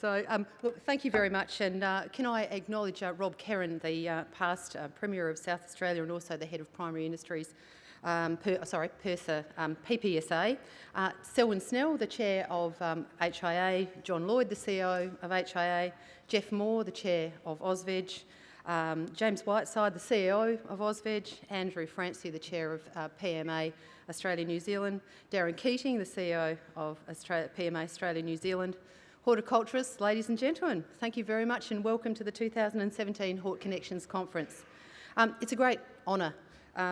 Look, thank you very much, and can I acknowledge Rob Kerrin, the past Premier of South Australia and also the Head of Primary Industries, PERSA, PPSA, Selwyn Snell, the Chair of HIA, John Lloyd, the CEO of HIA, Jeff Moore, the Chair of AUSVEG, James Whiteside, the CEO of AUSVEG, Andrew Francie, the Chair of PMA Australia New Zealand, Darren Keating, the CEO of PMA Australia New Zealand, horticulturists, ladies and gentlemen, thank you very much and welcome to the 2017 Hort Connections Conference. It's a great honour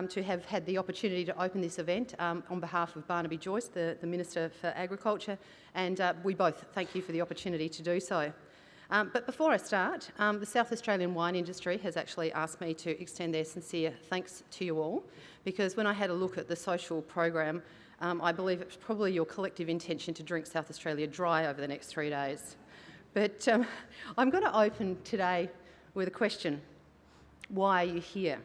to have had the opportunity to open this event on behalf of Barnaby Joyce, the Minister for Agriculture, and we both thank you for the opportunity to do so. But before I start, the South Australian wine industry has actually asked me to extend their sincere thanks to you all, because when I had a look at the social program, I believe it's probably your collective intention to drink South Australia dry over the next 3 days. But I'm going to open today with a question. Why are you here?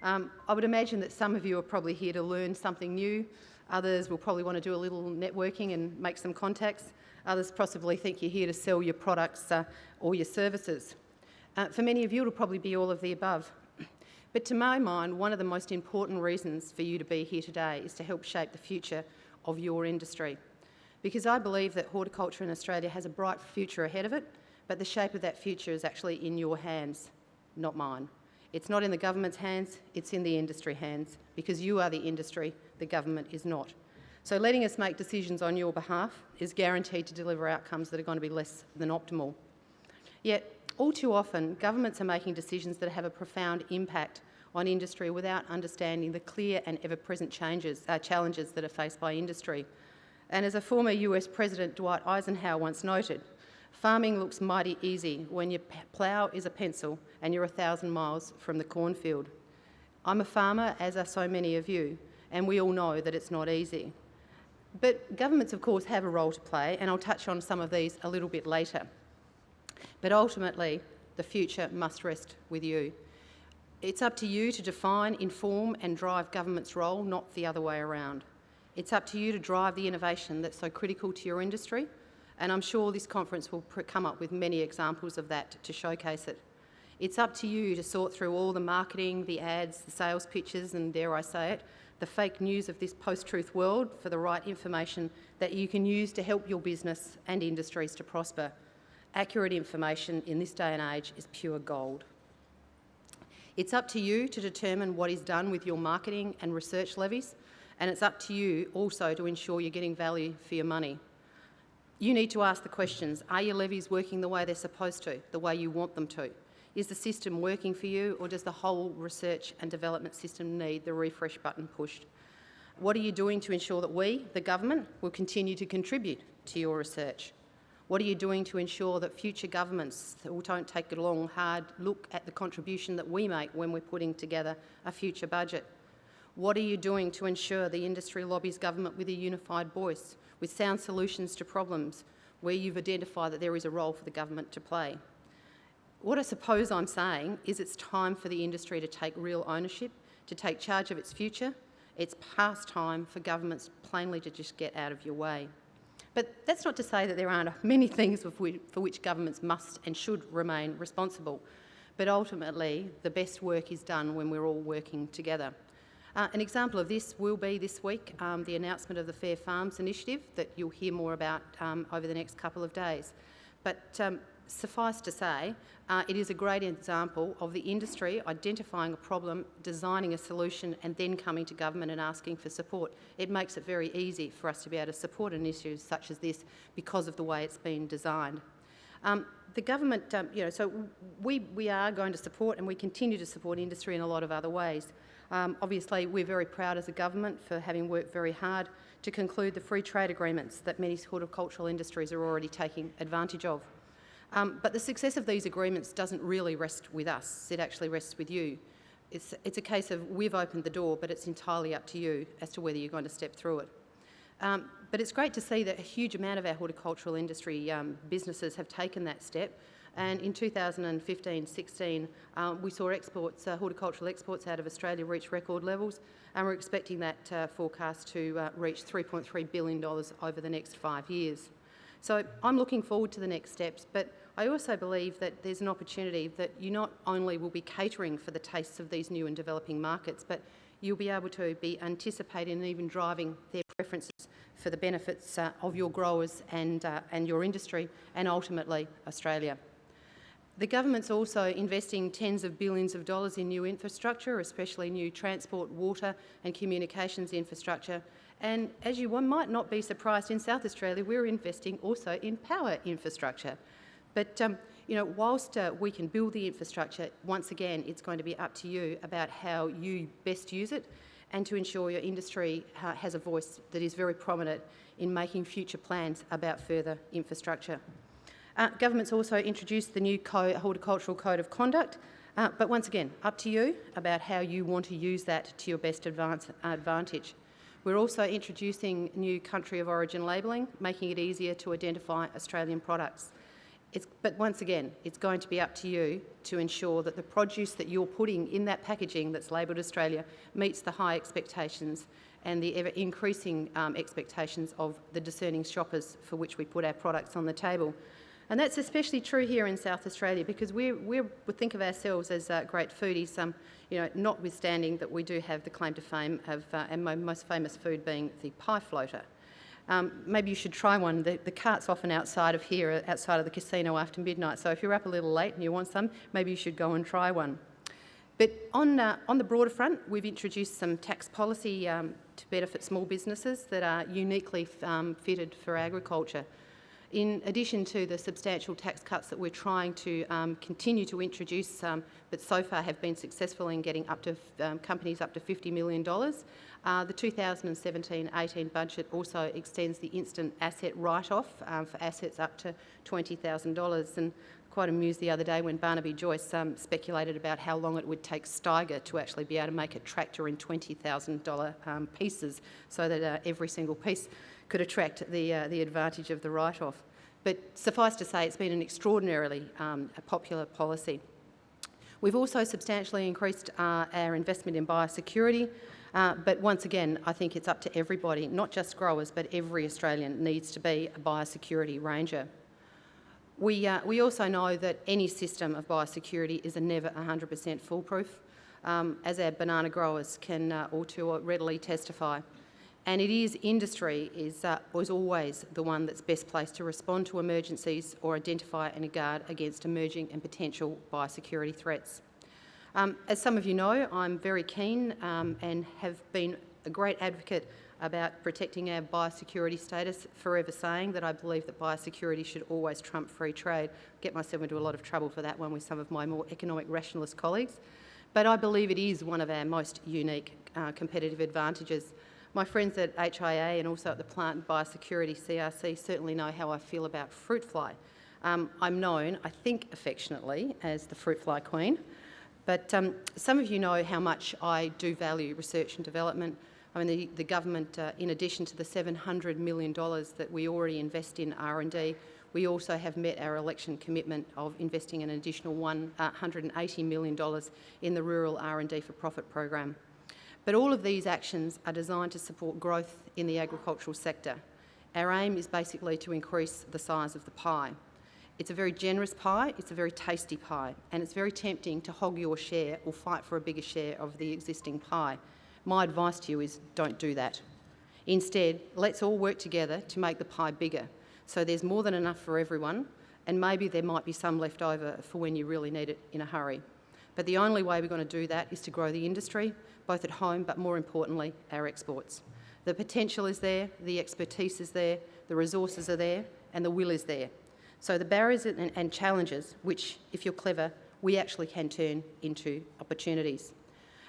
I would imagine that some of you are probably here to learn something new. Others will probably want to do a little networking and make some contacts. Others possibly think you're here to sell your products or your services. For many of you, it'll probably be all of the above. But to my mind, one of the most important reasons for you to be here today is to help shape the future of your industry. Because I believe that horticulture in Australia has a bright future ahead of it, but the shape of that future is actually in your hands, not mine. It's not in the government's hands, it's in the industry hands, because you are the industry, the government is not. So letting us make decisions on your behalf is guaranteed to deliver outcomes that are going to be less than optimal. Yet, all too often, governments are making decisions that have a profound impact on industry without understanding the clear and ever-present challenges that are faced by industry. And as a former US President Dwight Eisenhower once noted, farming looks mighty easy when your plough is a pencil and you're 1,000 miles from the cornfield. I'm a farmer, as are so many of you, and we all know that it's not easy. But governments, of course, have a role to play, and I'll touch on some of these a little bit later. But ultimately, the future must rest with you. It's up to you to define, inform and drive government's role, not the other way around. It's up to you to drive the innovation that's so critical to your industry, and I'm sure this conference will come up with many examples of that to showcase it. It's up to you to sort through all the marketing, the ads, the sales pitches and, dare I say it, the fake news of this post-truth world for the right information that you can use to help your business and industries to prosper. Accurate information in this day and age is pure gold. It's up to you to determine what is done with your marketing and research levies, and it's up to you also to ensure you're getting value for your money. You need to ask the questions, are your levies working the way they're supposed to, the way you want them to? Is the system working for you, or does the whole research and development system need the refresh button pushed? What are you doing to ensure that we, the government, will continue to contribute to your research? What are you doing to ensure that future governments don't take a long, hard look at the contribution that we make when we're putting together a future budget? What are you doing to ensure the industry lobbies government with a unified voice, with sound solutions to problems where you've identified that there is a role for the government to play? What I suppose I'm saying is it's time for the industry to take real ownership, to take charge of its future. It's past time for governments plainly to just get out of your way. But that's not to say that there aren't many things for which governments must and should remain responsible. But ultimately, the best work is done when we're all working together. An example of this will be this week, the announcement of the Fair Farms initiative that you'll hear more about over the next couple of days. But suffice to say, it is a great example of the industry identifying a problem, designing a solution and then coming to government and asking for support. It makes it very easy for us to be able to support initiatives such as this because of the way it's been designed. The government, so we are going to support and we continue to support industry in a lot of other ways. Obviously, we're very proud as a government for having worked very hard to conclude the free trade agreements that many horticultural industries are already taking advantage of. But the success of these agreements doesn't really rest with us, it actually rests with you. It's a case of we've opened the door, but it's entirely up to you as to whether you're going to step through it. But it's great to see that a huge amount of our horticultural industry businesses have taken that step. And in 2015-16, we saw horticultural exports out of Australia reach record levels, and we're expecting that forecast to reach $3.3 billion over the next 5 years. So I'm looking forward to the next steps, but I also believe that there's an opportunity that you not only will be catering for the tastes of these new and developing markets, but you'll be able to be anticipating and even driving their preferences for the benefits of your growers and your industry, and ultimately Australia. The government's also investing tens of billions of dollars in new infrastructure, especially new transport, water and communications infrastructure. And as you might not be surprised, in South Australia we're investing also in power infrastructure. But whilst we can build the infrastructure, once again it's going to be up to you about how you best use it, and to ensure your industry has a voice that is very prominent in making future plans about further infrastructure. Government's also introduced the new Horticultural Code of Conduct, but once again, up to you about how you want to use that to your best advantage. We're also introducing new country of origin labelling, making it easier to identify Australian products. But once again, it's going to be up to you to ensure that the produce that you're putting in that packaging that's labelled Australia meets the high expectations and the ever-increasing expectations of the discerning shoppers for which we put our products on the table. And that's especially true here in South Australia, because we think of ourselves as great foodies, notwithstanding that we do have the claim to fame of our most famous food being the pie floater. Maybe you should try one. The cart's often outside of here, outside of the casino after midnight, so if you're up a little late and you want some, maybe you should go and try one. But on the broader front, we've introduced some tax policy to benefit small businesses that are uniquely fitted for agriculture. In addition to the substantial tax cuts that we're trying to continue to introduce, but so far have been successful in getting up to companies up to $50 million, the 2017-18 budget also extends the instant asset write-off for assets up to $20,000. And quite amused the other day when Barnaby Joyce speculated about how long it would take Steiger to actually be able to make a tractor in $20,000 pieces, so that every single piece could attract the advantage of the write-off. But suffice to say, it's been an extraordinarily popular policy. We've also substantially increased our investment in biosecurity, but once again, I think it's up to everybody, not just growers, but every Australian needs to be a biosecurity ranger. We also know that any system of biosecurity is never 100% foolproof, as our banana growers can all too readily testify. And it is industry is always the one that's best placed to respond to emergencies or identify and guard against emerging and potential biosecurity threats. As some of you know, I'm very keen and have been a great advocate about protecting our biosecurity status, forever saying that I believe that biosecurity should always trump free trade. Get myself into a lot of trouble for that one with some of my more economic rationalist colleagues. But I believe it is one of our most unique competitive advantages. My friends at HIA and also at the Plant and Biosecurity CRC certainly know how I feel about fruit fly. I'm known, I think affectionately, as the fruit fly queen. But some of you know how much I do value research and development. I mean, the government, in addition to the $700 million that we already invest in R&D, we also have met our election commitment of investing an additional $180 million in the Rural R&D for Profit program. But all of these actions are designed to support growth in the agricultural sector. Our aim is basically to increase the size of the pie. It's a very generous pie, it's a very tasty pie, and it's very tempting to hog your share or fight for a bigger share of the existing pie. My advice to you is don't do that. Instead, let's all work together to make the pie bigger, so there's more than enough for everyone, and maybe there might be some left over for when you really need it in a hurry. But the only way we're going to do that is to grow the industry, both at home, but more importantly, our exports. The potential is there, the expertise is there, the resources are there, and the will is there. So the barriers and challenges, which, if you're clever, we actually can turn into opportunities.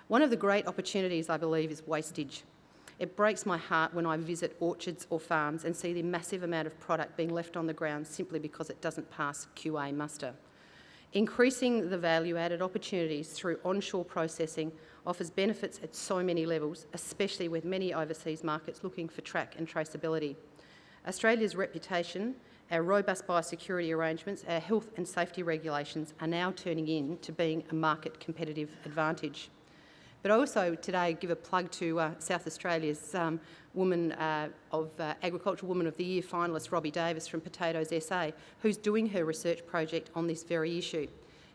One of the great opportunities, I believe, is wastage. It breaks my heart when I visit orchards or farms and see the massive amount of product being left on the ground simply because it doesn't pass QA muster. Increasing the value-added opportunities through onshore processing offers benefits at so many levels, especially with many overseas markets looking for track and traceability. Australia's reputation, our robust biosecurity arrangements, our health and safety regulations are now turning into being a market competitive advantage. But I also today give a plug to South Australia's Agricultural Woman of the Year finalist, Robbie Davis from Potatoes SA, who's doing her research project on this very issue.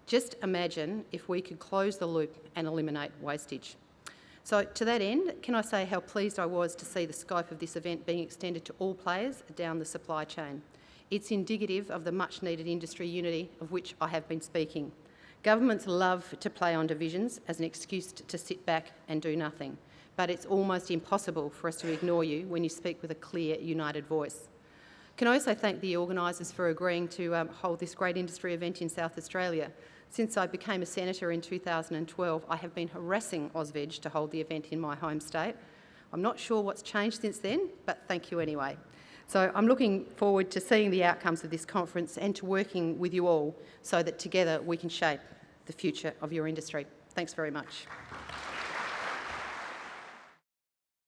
Just imagine if we could close the loop and eliminate wastage. So to that end, can I say how pleased I was to see the scope of this event being extended to all players down the supply chain. It's indicative of the much needed industry unity of which I have been speaking. Governments love to play on divisions as an excuse to sit back and do nothing, but it's almost impossible for us to ignore you when you speak with a clear, united voice. Can I also thank the organisers for agreeing to hold this great industry event in South Australia. Since I became a senator in 2012, I have been harassing AUSVEG to hold the event in my home state. I'm not sure what's changed since then, but thank you anyway. So I'm looking forward to seeing the outcomes of this conference and to working with you all so that together we can shape the future of your industry. Thanks very much.